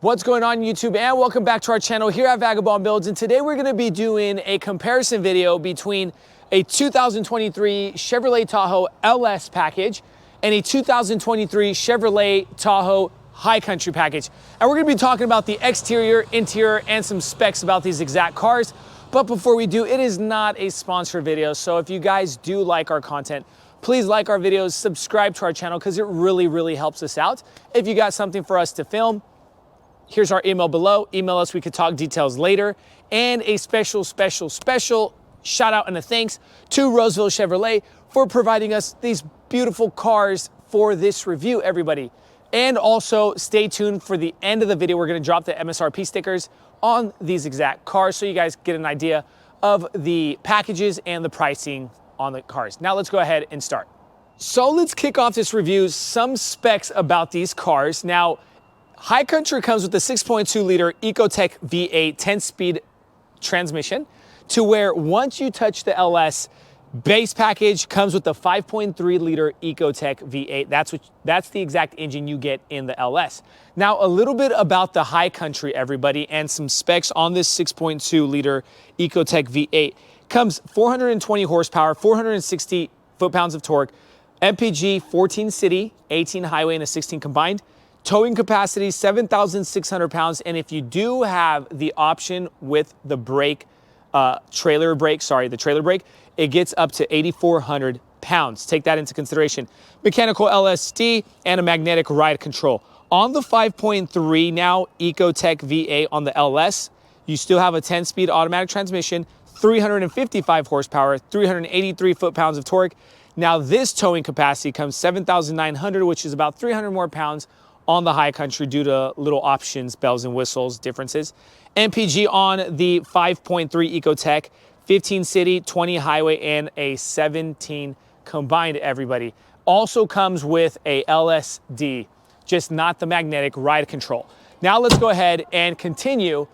What's going on YouTube, and welcome back to our channel here at Vagabond Builds. And today we're going to be doing a comparison video between a 2023 Chevrolet Tahoe LS package and a 2023 Chevrolet Tahoe High Country package. And we're going to be talking about the exterior, interior, and some specs about these exact cars. But before we do, it is not a sponsored video. So if you guys do like our content, please like our videos, subscribe to our channel because it really helps us out. If you got something for us to film, here's our email below. Email us, we could talk details later. And a special shout out and a thanks to Roseville Chevrolet for providing us these beautiful cars for this review, everybody. And also stay tuned for the end of the video. We're gonna drop the MSRP stickers on these exact cars so you guys get an idea of the packages and the pricing on the cars. Now let's go ahead and start. So let's kick off this review, some specs about these cars. Now, High Country comes with a 6.2 liter Ecotec V8 10-speed transmission, to where once you touch the LS, base package comes with the 5.3 liter Ecotec V8. That's the exact engine you get in the LS. Now, a little bit about the High Country, everybody, and some specs on this 6.2 liter Ecotec V8. Comes 420 horsepower, 460 foot-pounds of torque, MPG 14 city, 18 highway, and a 16 combined. Towing capacity, 7,600 pounds. And if you do have the option with the brake, the trailer brake, it gets up to 8,400 pounds. Take that into consideration. Mechanical LSD and a magnetic ride control. On the 5.3 now Ecotec V8 on the LS, you still have a 10-speed automatic transmission, 355 horsepower, 383 foot-pounds of torque. Now this towing capacity comes 7,900, which is about 300 more pounds on the High Country due to little options, bells and whistles differences. MPG on the 5.3 Ecotec, 15 city, 20 highway, and a 17 combined, everybody. Also comes with a LSD, just not the magnetic ride control. Now let's go ahead and continue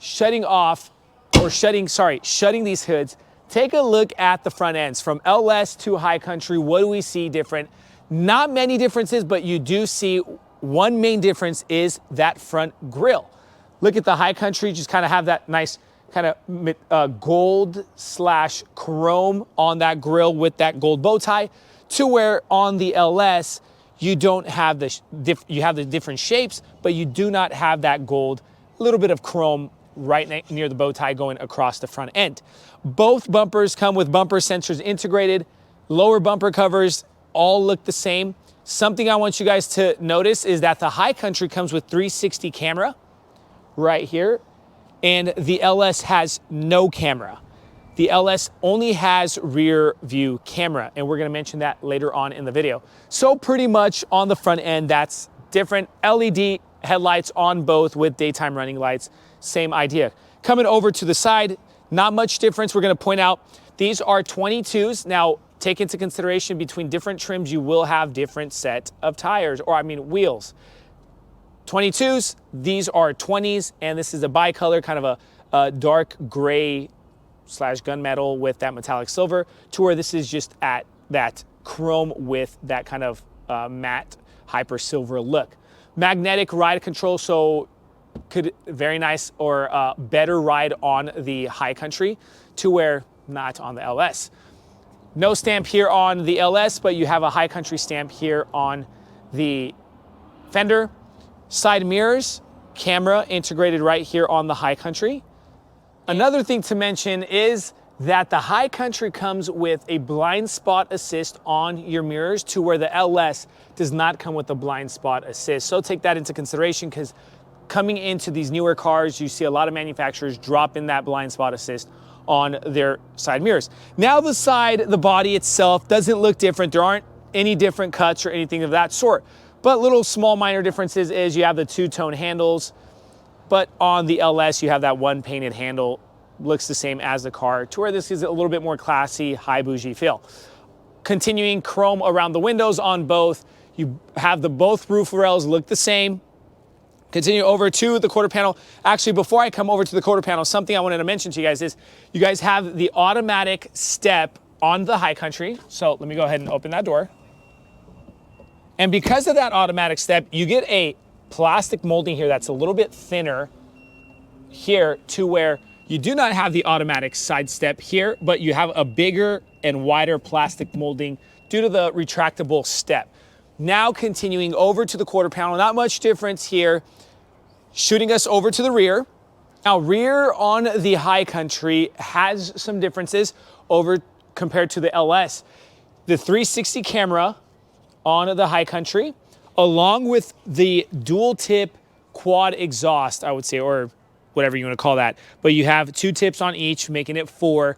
shutting these hoods. Take a look at the front ends. From LS to High Country, what do we see different? Not many differences, but you do see one main difference is that front grille. Look at the High Country, just kind of have that nice kind of gold slash chrome on that grille with that gold bow tie, to where on the LS, you don't have you have the different shapes, but you do not have that gold, a little bit of chrome right near the bow tie going across the front end. Both bumpers come with bumper sensors integrated. Lower bumper covers all look the same. Something I want you guys to notice is that the High Country comes with 360 camera right here, and the LS has no camera. The LS only has rear view camera, and we're gonna mention that later on in the video. So pretty much on the front end, that's different. LED headlights on both with daytime running lights, same idea. Coming over to the side, not much difference. We're gonna point out, these are 22s. Now, take into consideration between different trims, you will have different set of tires, wheels. 22s, these are 20s, and this is a bicolor, kind of a dark gray slash gunmetal with that metallic silver, to where this is just at that chrome with that kind of matte hyper silver look. Magnetic ride control, so could very nice or better ride on the High Country, to where not on the LS. No stamp here on the LS, but you have a High Country stamp here on the fender. Side mirrors, camera integrated right here on the High Country. Another thing to mention is that the High Country comes with a blind spot assist on your mirrors, to where the LS does not come with a blind spot assist. So take that into consideration, because coming into these newer cars, you see a lot of manufacturers drop in that blind spot assist on their side mirrors. Now the body itself doesn't look different. There aren't any different cuts or anything of that sort. But little small minor differences is you have the two-tone handles, but on the LS you have that one painted handle. Looks the same as the car, to where this is a little bit more classy, high bougie feel. Continuing chrome around the windows on both. You have both roof rails look the same. Continue over to the quarter panel. Actually, before I come over to the quarter panel, something I wanted to mention to you guys is you guys have the automatic step on the High Country. So let me go ahead and open that door. And because of that automatic step, you get a plastic molding here that's a little bit thinner here, to where you do not have the automatic side step here, but you have a bigger and wider plastic molding due to the retractable step. Now continuing over to the quarter panel, not much difference here, shooting us over to the rear. Now, rear on the High Country has some differences over compared to the LS. The 360 camera on the High Country, along with the dual tip quad exhaust, I would say, or whatever you want to call that. But you have 2 tips on each, making it 4.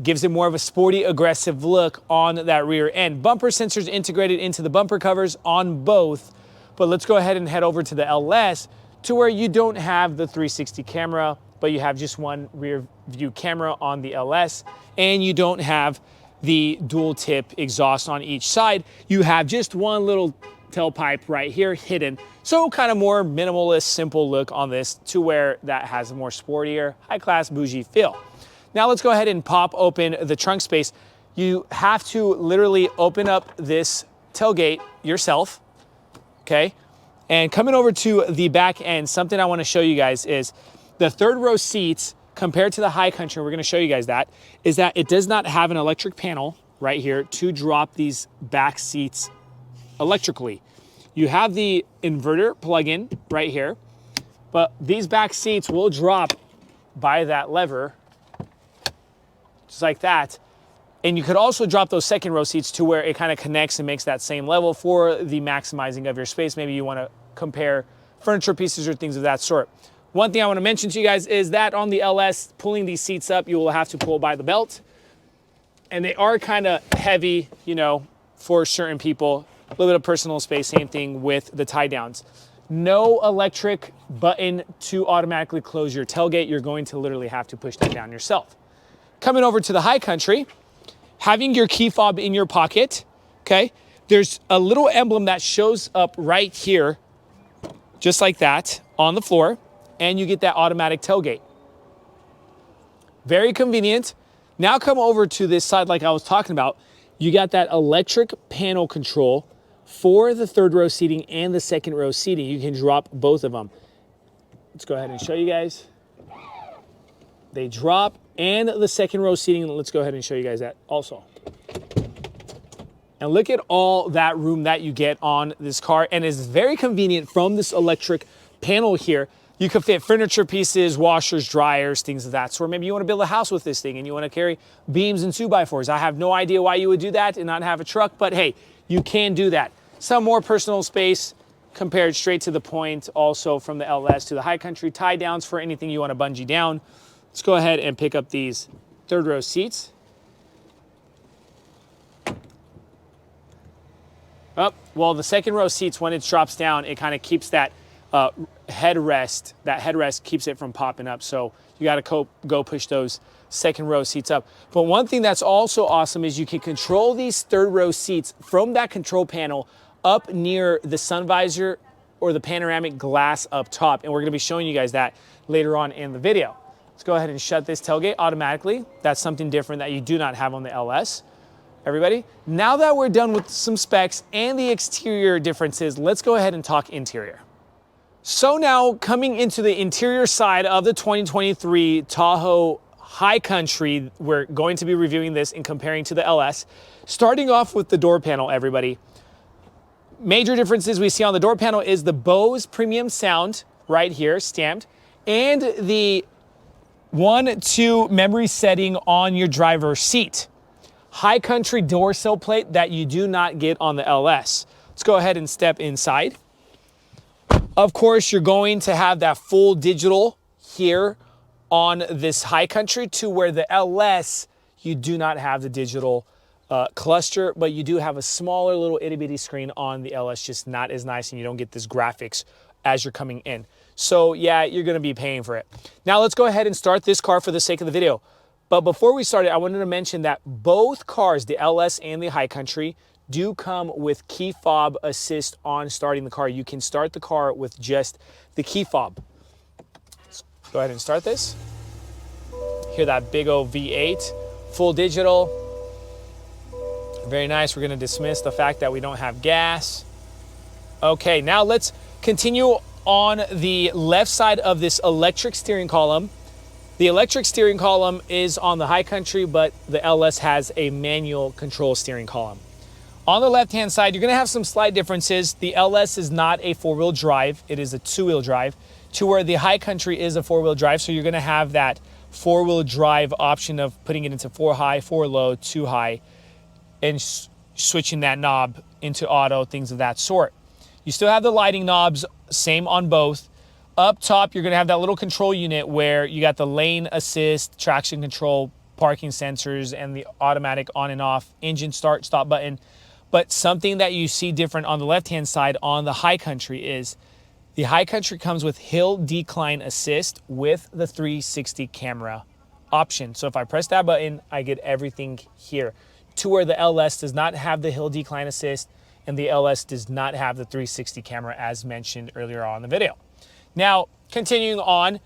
Gives it more of a sporty, aggressive look on that rear end. Bumper sensors integrated into the bumper covers on both. But let's go ahead and head over to the LS, to where you don't have the 360 camera, but you have just one rear view camera on the LS, and you don't have the dual tip exhaust on each side. You have just one little tailpipe right here hidden. So kind of more minimalist, simple look on this, to where that has a more sportier, high class, bougie feel. Now let's go ahead and pop open the trunk space. You have to literally open up this tailgate yourself, okay? And coming over to the back end, something I want to show you guys is the third row seats compared to the High Country, we're going to show you guys that, is that it does not have an electric panel right here to drop these back seats electrically. You have the inverter plug-in right here, but these back seats will drop by that lever, just like that. And you could also drop those second row seats to where it kind of connects and makes that same level for the maximizing of your space. Maybe you want to compare furniture pieces or things of that sort. One thing I want to mention to you guys is that on the LS, pulling these seats up, you will have to pull by the belt. And they are kind of heavy, you know, for certain people. A little bit of personal space, same thing with the tie downs. No electric button to automatically close your tailgate. You're going to literally have to push that down yourself. Coming over to the High Country, having your key fob in your pocket, okay? There's a little emblem that shows up right here, just like that, on the floor, and you get that automatic tailgate. Very convenient. Now come over to this side like I was talking about. You got that electric panel control for the third row seating and the second row seating. You can drop both of them. Let's go ahead and show you guys. They drop, and the second row seating, let's go ahead and show you guys that also. And look at all that room that you get on this car, and it's very convenient from this electric panel here. You can fit furniture pieces, washers, dryers, things of that sort. Maybe you want to build a house with this thing and you want to carry beams and 2x4s. I have no idea why you would do that and not have a truck, but hey, you can do that. Some more personal space compared straight to the point, also from the LS to the High Country. Tie downs for anything you want to bungee down. Let's go ahead and pick up these third row seats. Oh, well, the second row seats, when it drops down, it kind of keeps that headrest. That headrest keeps it from popping up. So you got to go push those second row seats up. But one thing that's also awesome is you can control these third row seats from that control panel up near the sun visor or the panoramic glass up top. And we're going to be showing you guys that later on in the video. Let's go ahead and shut this tailgate automatically. That's something different that you do not have on the LS. Everybody, now that we're done with some specs and the exterior differences, let's go ahead and talk interior. So now coming into the interior side of the 2023 Tahoe High Country, we're going to be reviewing this and comparing to the LS. Starting off with the door panel, everybody. Major differences we see on the door panel is the Bose premium sound right here, stamped, and the 1-2 memory setting on your driver's seat. High Country door sill plate that you do not get on the LS. Let's go ahead and step inside. Of course, you're going to have that full digital here on this High Country, to where the LS, you do not have the digital cluster, but you do have a smaller little itty bitty screen on the LS, just not as nice, and you don't get this graphics as you're coming in. So yeah, you're gonna be paying for it. Now let's go ahead and start this car for the sake of the video. But before we started, I wanted to mention that both cars, the LS and the High Country, do come with key fob assist on starting the car. You can start the car with just the key fob. Let's go ahead and start this. Hear that big old V8, full digital. Very nice. We're going to dismiss the fact that we don't have gas. Okay, now let's continue on the left side of this electric steering column. The electric steering column is on the High Country, but the LS has a manual control steering column. On the left-hand side, you're gonna have some slight differences. The LS is not a four-wheel drive, it is a two-wheel drive, to where the High Country is a four-wheel drive, so you're gonna have that four-wheel drive option of putting it into 4 high, 4 low, 2 high, and switching that knob into auto, things of that sort. You still have the lighting knobs, same on both. Up top, you're gonna have that little control unit where you got the lane assist, traction control, parking sensors, and the automatic on and off engine start, stop button. But something that you see different on the left-hand side on the High Country is the High Country comes with hill decline assist with the 360 camera option. So if I press that button, I get everything here. To where the LS does not have the hill decline assist and the LS does not have the 360 camera as mentioned earlier on in the video. Now, continuing on,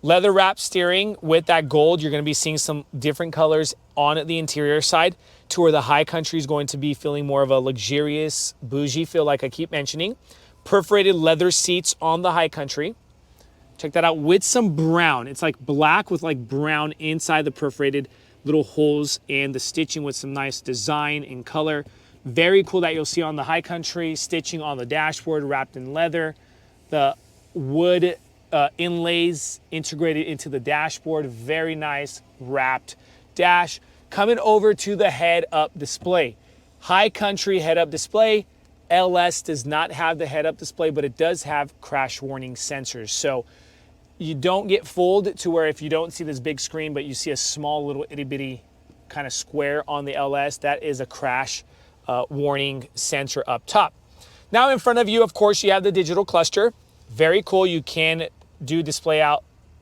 leather wrap steering with that gold. You're going to be seeing some different colors on the interior side, to where the High Country is going to be feeling more of a luxurious, bougie feel, like I keep mentioning. Perforated leather seats on the High Country. Check that out, with some brown. It's like black with like brown inside the perforated little holes, and the stitching with some nice design and color. Very cool that you'll see on the High Country. Stitching on the dashboard wrapped in leather. The wood inlays integrated into the dashboard. Very nice wrapped dash. Coming over to the head-up display. High Country head-up display. LS does not have the head-up display, but it does have crash warning sensors. So you don't get fooled to where if you don't see this big screen, but you see a small little itty-bitty kind of square on the LS, that is a crash warning sensor up top. Now in front of you, of course, you have the digital cluster. Very cool. You can do display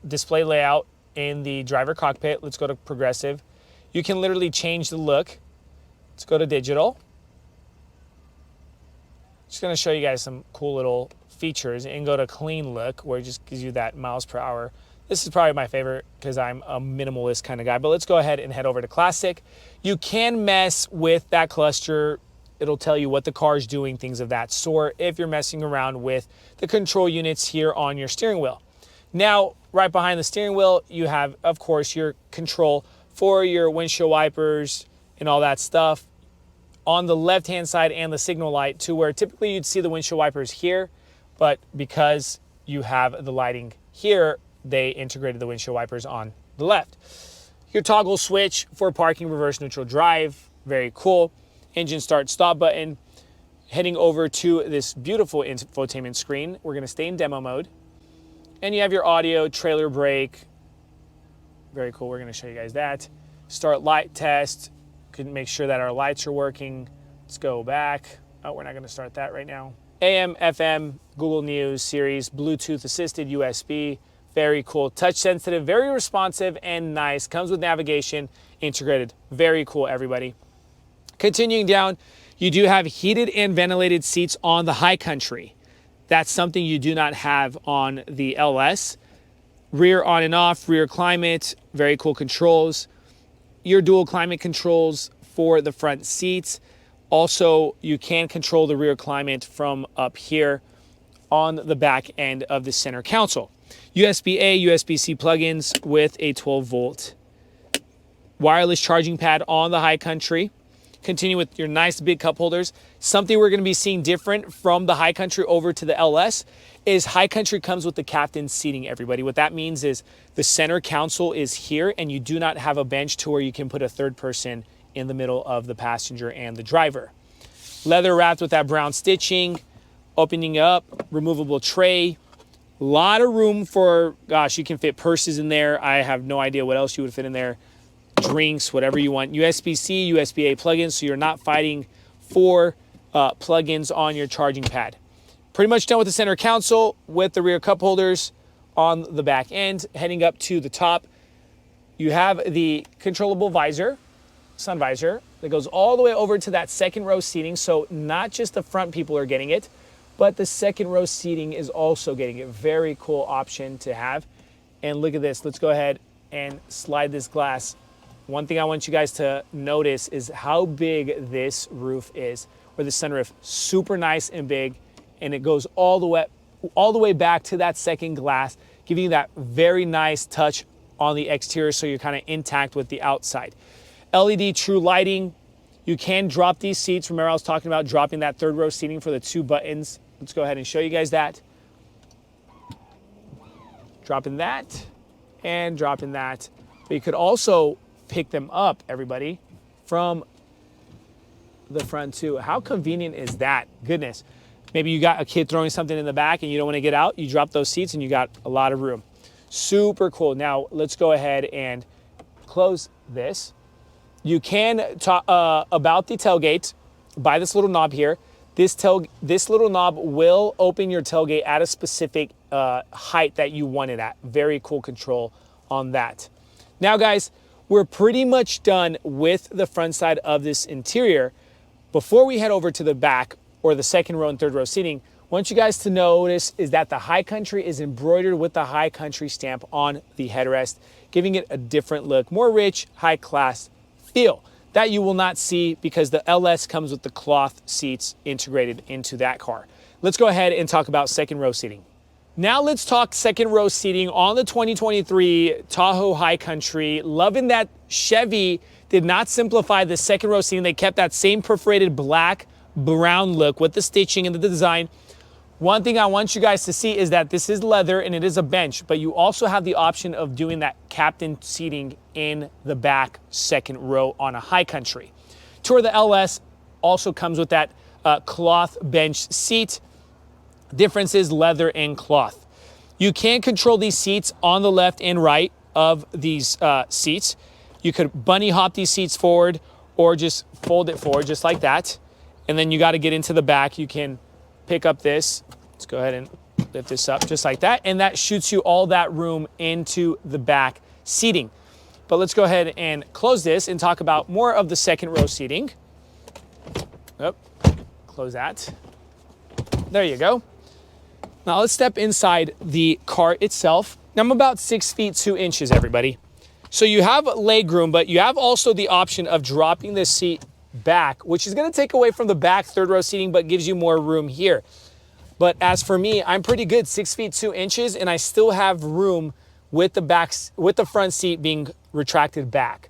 layout in the driver cockpit. Let's go to progressive. You can literally change the look. Let's go to digital. Just going to show you guys some cool little features, and go to clean look, where it just gives you that miles per hour. This is probably my favorite because I'm a minimalist kind of guy, but let's go ahead and head over to classic. You can mess with that cluster. It'll tell you what the car is doing, things of that sort, if you're messing around with the control units here on your steering wheel. Now, right behind the steering wheel, you have, of course, your control for your windshield wipers and all that stuff. On the left-hand side, and the signal light, to where typically you'd see the windshield wipers here, but because you have the lighting here, they integrated the windshield wipers on the left. Your toggle switch for parking, reverse, neutral, drive. Very cool. Engine start, stop button. Heading over to this beautiful infotainment screen, we're going to stay in demo mode. And you have your audio, trailer brake. Very cool. We're going to show you guys that. Start light test. Couldn't make sure that our lights are working. Let's go back. Oh, we're not going to start that right now. AM, FM, Google News, Sirius, Bluetooth assisted, USB. Very cool. Touch sensitive, very responsive and nice. Comes with navigation integrated. Very cool, everybody. Continuing down, you do have heated and ventilated seats on the High Country. That's something you do not have on the LS. Rear on and off, rear climate, very cool controls. Your dual climate controls for the front seats. Also, you can control the rear climate from up here on the back end of the center console. USB-A, USB-C plugins with a 12-volt wireless charging pad on the High Country. Continue with your nice big cup holders. Something we're going to be seeing different from the High Country over to the LS is High Country comes with the captain's seating, everybody. What that means is the center console is here, and you do not have a bench to where you can put a third person in the middle of the passenger and the driver. Leather wrapped with that brown stitching, opening up, removable tray. A lot of room for, gosh, you can fit purses in there. I have no idea what else you would fit in there. Drinks, whatever you want. USB-C, USB-A plugins, so you're not fighting for plugins on your charging pad. Pretty much done with the center console with the rear cup holders on the back end. Heading up to the top, you have the controllable visor, sun visor, that goes all the way over to that second row seating. So not just the front people are getting it, but the second row seating is also getting it. Very cool option to have. And look at this. Let's go ahead and slide this glass. One thing I want you guys to notice is how big this roof is, or the sunroof. Super nice and big, and it goes all the way all the way back to that second glass, giving you that very nice touch on the exterior so you're kind of intact with the outside. LED true lighting. You can drop these seats. Remember I was talking about dropping that third row seating for the 2 buttons. Let's go ahead and show you guys that. Dropping that and dropping that. But you could also pick them up, everybody, from the front too. How convenient is that? Goodness. Maybe you got a kid throwing something in the back and you don't want to get out. You drop those seats and you got a lot of room. Super cool. Now let's go ahead and close this. You can talk about the tailgate by this little knob here. This little knob will open your tailgate at a specific height that you want it at. Very cool control on that. Now guys, we're pretty much done with the front side of this interior. Before we head over to the back or the second row and third row seating, I want you guys to notice is that the High Country is embroidered with the High Country stamp on the headrest, giving it a different look, more rich, high class feel that you will not see because the LS comes with the cloth seats integrated into that car. Let's go ahead and talk about second row seating. Now let's talk second row seating on the 2023 Tahoe High Country. Loving that Chevy did not simplify the second row seating. They kept that same perforated black brown look with the stitching and the design. One thing I want you guys to see is that this is leather and it is a bench, but you also have the option of doing that captain seating in the back second row on a High Country. Tour the LS also comes with that cloth bench seat. Difference is leather and cloth. You can control these seats on the left and right of these seats. You could bunny hop these seats forward or just fold it forward just like that. And then you got to get into the back. You can pick up this. Let's go ahead and lift this up just like that. And that shoots you all that room into the back seating. But let's go ahead and close this and talk about more of the second row seating. Oh, close that. There you go. Now let's step inside the car itself. Now I'm about 6 feet 2 inches, everybody. So you have leg room, but you have also the option of dropping this seat back, which is going to take away from the back third row seating, but gives you more room here. But as for me, I'm pretty good, 6 feet 2 inches, and I still have room with the front seat being retracted back.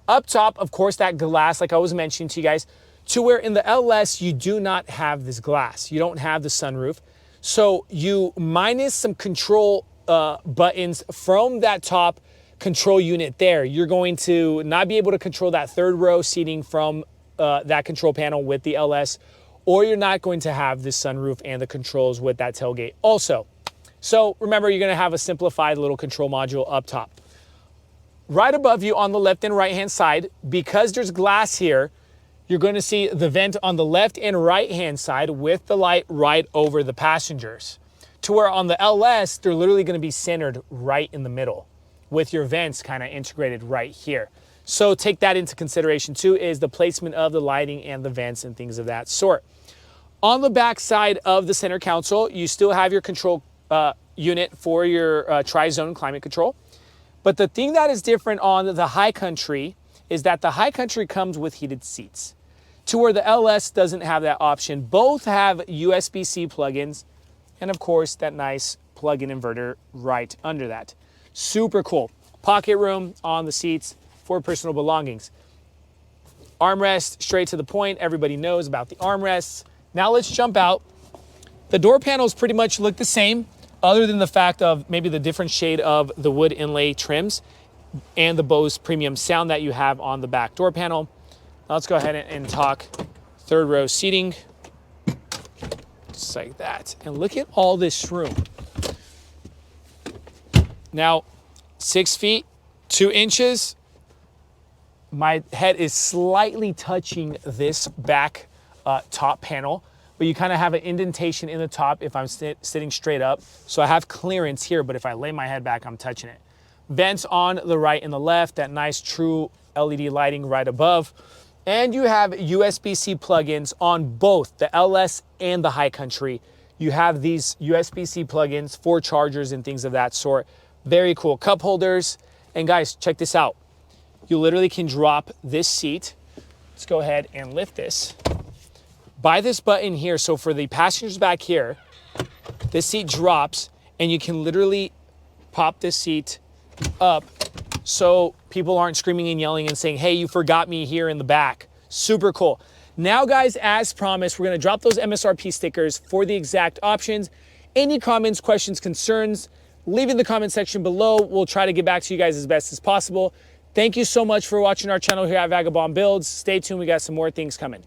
Up top, of course, that glass, like I was mentioning to you guys, to where in the LS, you do not have this glass. You don't have the sunroof. So you minus some control buttons from that top control unit there. You're going to not be able to control that third row seating from that control panel with the LS, or you're not going to have the sunroof and the controls with that tailgate also. So remember, you're going to have a simplified little control module up top. Right above you on the left and right hand side, because there's glass here, you're going to see the vent on the left and right hand side with the light right over the passengers. To where on the LS, they're literally going to be centered right in the middle with your vents kind of integrated right here. So take that into consideration too, is the placement of the lighting and the vents and things of that sort. On the back side of the center console, you still have your control unit for your tri-zone climate control. But the thing that is different on the High Country is that the High Country comes with heated seats, to where the LS doesn't have that option. Both have USB-C plugins, and of course that nice plug-in inverter right under that. Super cool. Pocket room on the seats for personal belongings. Armrest, straight to the point. Everybody knows about the armrests. Now let's jump out. The door panels pretty much look the same, other than the fact of maybe the different shade of the wood inlay trims and the Bose premium sound that you have on the back door panel. Now let's go ahead and talk third row seating. Just like that. And look at all this room. Now, 6 feet 2 inches. My head is slightly touching this back top panel, but you kind of have an indentation in the top if I'm sitting straight up. So I have clearance here, but if I lay my head back, I'm touching it. Vents on the right and the left, that nice true LED lighting right above. And you have USB-C plugins on both the LS and the High Country. You have these USB-C plugins for chargers and things of that sort. Very cool. Cup holders. And guys, check this out. You literally can drop this seat. Let's go ahead and lift this. By this button here, so for the passengers back here, This seat drops and you can literally pop this seat up so people aren't screaming and yelling and saying, hey, you forgot me here in the back. Super cool. Now guys, as promised, we're gonna drop those MSRP stickers for the exact options. Any comments, questions, concerns, leave in the comment section below. We'll try to get back to you guys as best as possible. Thank you so much for watching our channel here at Vagabond Builds. Stay tuned, we got some more things coming.